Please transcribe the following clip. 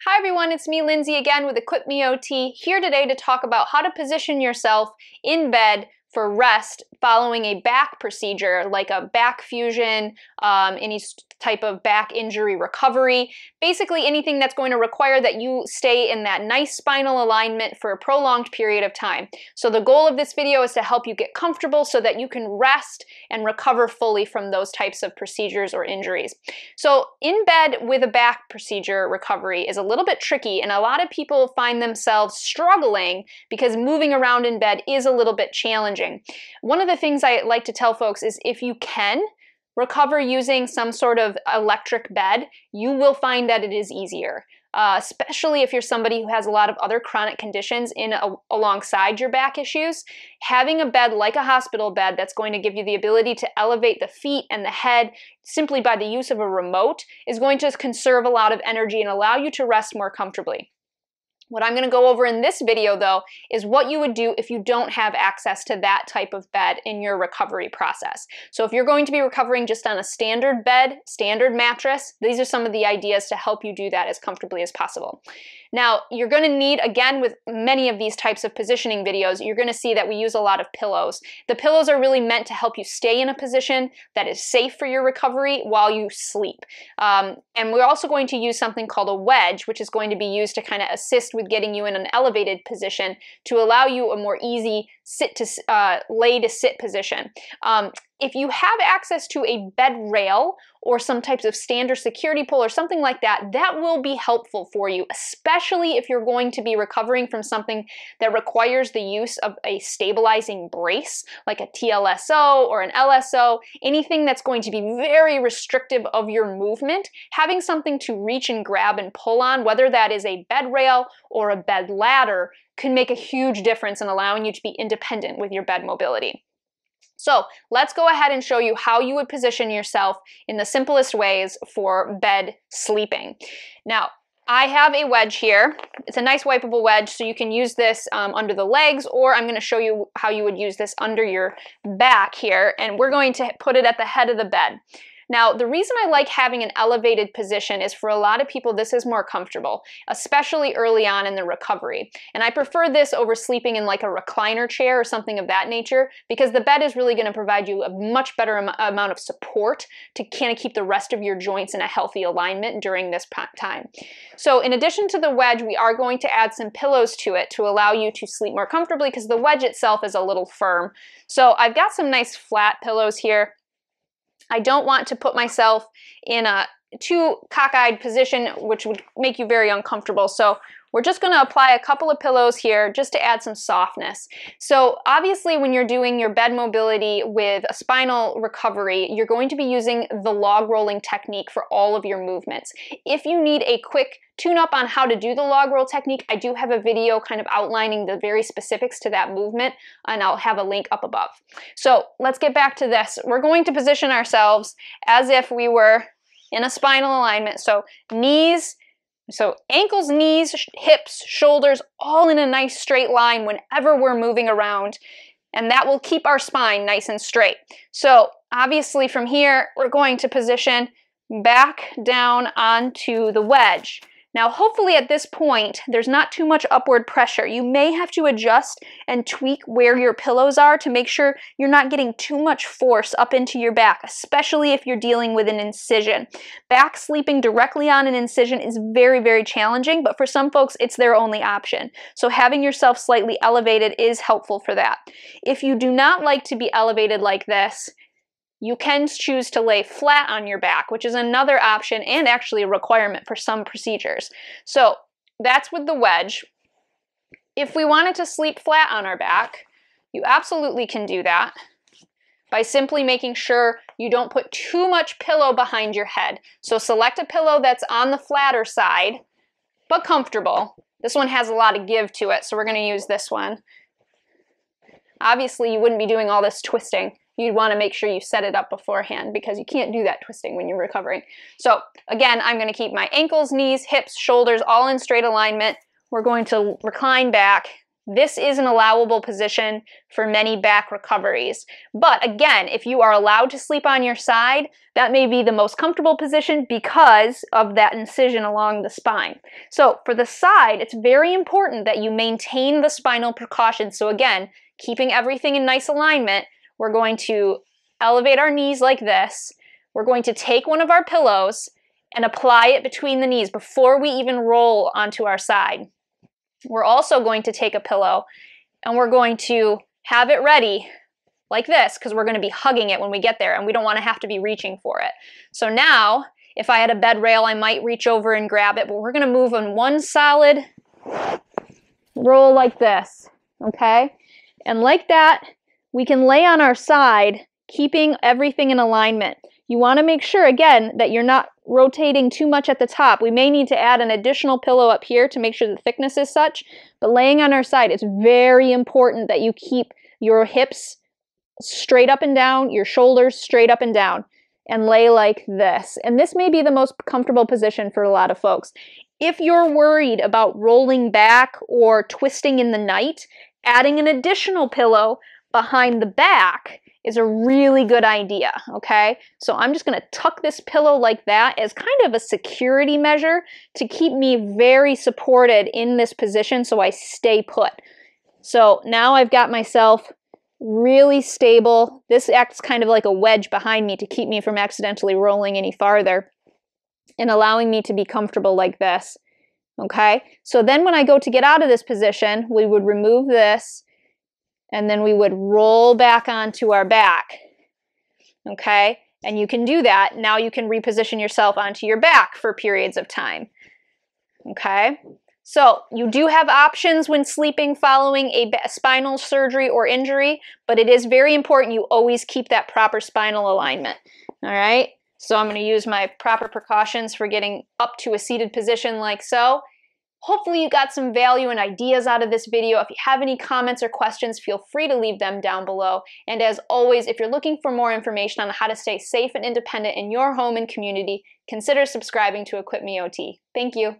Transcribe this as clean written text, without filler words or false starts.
Hi everyone, it's me Lindsay again with EquipMeOT, here today to talk about how to position yourself in bed for rest following a back procedure like a back fusion, any type of back injury recovery, basically anything that's going to require that you stay in that nice spinal alignment for a prolonged period of time. So the goal of this video is to help you get comfortable so that you can rest and recover fully from those types of procedures or injuries. So in bed with a back procedure recovery is a little bit tricky, and a lot of people find themselves struggling because moving around in bed is a little bit challenging. One of the things I like to tell folks is if you can recover using some sort of electric bed, you will find that it is easier. Especially if you're somebody who has a lot of other chronic conditions alongside your back issues. Having a bed like a hospital bed that's going to give you the ability to elevate the feet and the head simply by the use of a remote is going to conserve a lot of energy and allow you to rest more comfortably. What I'm going to go over in this video, though, is what you would do if you don't have access to that type of bed in your recovery process. So if you're going to be recovering just on a standard bed, standard mattress, these are some of the ideas to help you do that as comfortably as possible. Now, you're going to need, again, with many of these types of positioning videos, you're going to see that we use a lot of pillows. The pillows are really meant to help you stay in a position that is safe for your recovery while you sleep. And we're also going to use something called a wedge, which is going to be used to kind of assist with getting you in an elevated position to allow you a more easy lay to sit position. If you have access to a bed rail or some types of standard security pole or something like that, that will be helpful for you, especially if you're going to be recovering from something that requires the use of a stabilizing brace, like a TLSO or an LSO, anything that's going to be very restrictive of your movement. Having something to reach and grab and pull on, whether that is a bed rail or a bed ladder, can make a huge difference in allowing you to be independent with your bed mobility. So let's go ahead and show you how you would position yourself in the simplest ways for bed sleeping. Now, I have a wedge here. It's a nice wipeable wedge, so you can use this under the legs, or I'm going to show you how you would use this under your back here, and we're going to put it at the head of the bed. Now, the reason I like having an elevated position is for a lot of people this is more comfortable, especially early on in the recovery. And I prefer this over sleeping in like a recliner chair or something of that nature, because the bed is really going to provide you a much better amount of support to kind of keep the rest of your joints in a healthy alignment during this time. So in addition to the wedge, we are going to add some pillows to it to allow you to sleep more comfortably, because the wedge itself is a little firm. So I've got some nice flat pillows here. I don't want to put myself in a too cockeyed position, which would make you very uncomfortable. So we're just going to apply a couple of pillows here just to add some softness. So obviously when you're doing your bed mobility with a spinal recovery, you're going to be using the log rolling technique for all of your movements. If you need a quick tune-up on how to do the log roll technique, I do have a video kind of outlining the very specifics to that movement, and I'll have a link up above. So let's get back to this. We're going to position ourselves as if we were in a spinal alignment. So ankles, knees, hips, shoulders, all in a nice straight line whenever we're moving around, and that will keep our spine nice and straight. So obviously from here, we're going to position back down onto the wedge. Now, hopefully at this point, there's not too much upward pressure. You may have to adjust and tweak where your pillows are to make sure you're not getting too much force up into your back, especially if you're dealing with an incision. Back sleeping directly on an incision is very, very challenging, but for some folks, it's their only option. So having yourself slightly elevated is helpful for that. If you do not like to be elevated like this, you can choose to lay flat on your back, which is another option and actually a requirement for some procedures. So that's with the wedge. If we wanted to sleep flat on our back, you absolutely can do that by simply making sure you don't put too much pillow behind your head. So select a pillow that's on the flatter side, but comfortable. This one has a lot of give to it, so we're going to use this one. Obviously, you wouldn't be doing all this twisting. You'd want to make sure you set it up beforehand, because you can't do that twisting when you're recovering. So again, I'm going to keep my ankles, knees, hips, shoulders all in straight alignment. We're going to recline back, This is an allowable position for many back recoveries. But again, if you are allowed to sleep on your side, that may be the most comfortable position because of that incision along the spine. So for the side, it's very important that you maintain the spinal precautions. So again, keeping everything in nice alignment, we're going to elevate our knees like this. We're going to take one of our pillows and apply it between the knees before we even roll onto our side. We're also going to take a pillow and we're going to have it ready like this because we're going to be hugging it when we get there and we don't want to have to be reaching for it. So now, if I had a bed rail, I might reach over and grab it, but we're going to move on one solid roll like this, okay? And like that, we can lay on our side, keeping everything in alignment. You want to make sure, again, that you're not rotating too much at the top. We may need to add an additional pillow up here to make sure the thickness is such, but laying on our side, it's very important that you keep your hips straight up and down, your shoulders straight up and down, and lay like this. And this may be the most comfortable position for a lot of folks. If you're worried about rolling back or twisting in the night, adding an additional pillow behind the back is a really good idea, okay? So I'm just gonna tuck this pillow like that as kind of a security measure to keep me very supported in this position so I stay put. So now I've got myself really stable. This acts kind of like a wedge behind me to keep me from accidentally rolling any farther and allowing me to be comfortable like this, okay? So then when I go to get out of this position, we would remove this and then we would roll back onto our back, okay? And you can do that. Now you can reposition yourself onto your back for periods of time, okay? So you do have options when sleeping following a spinal surgery or injury, but it is very important you always keep that proper spinal alignment, all right? So I'm going to use my proper precautions for getting up to a seated position like so. Hopefully you got some value and ideas out of this video. If you have any comments or questions, feel free to leave them down below. And as always, if you're looking for more information on how to stay safe and independent in your home and community, consider subscribing to EquipMeOT. Thank you.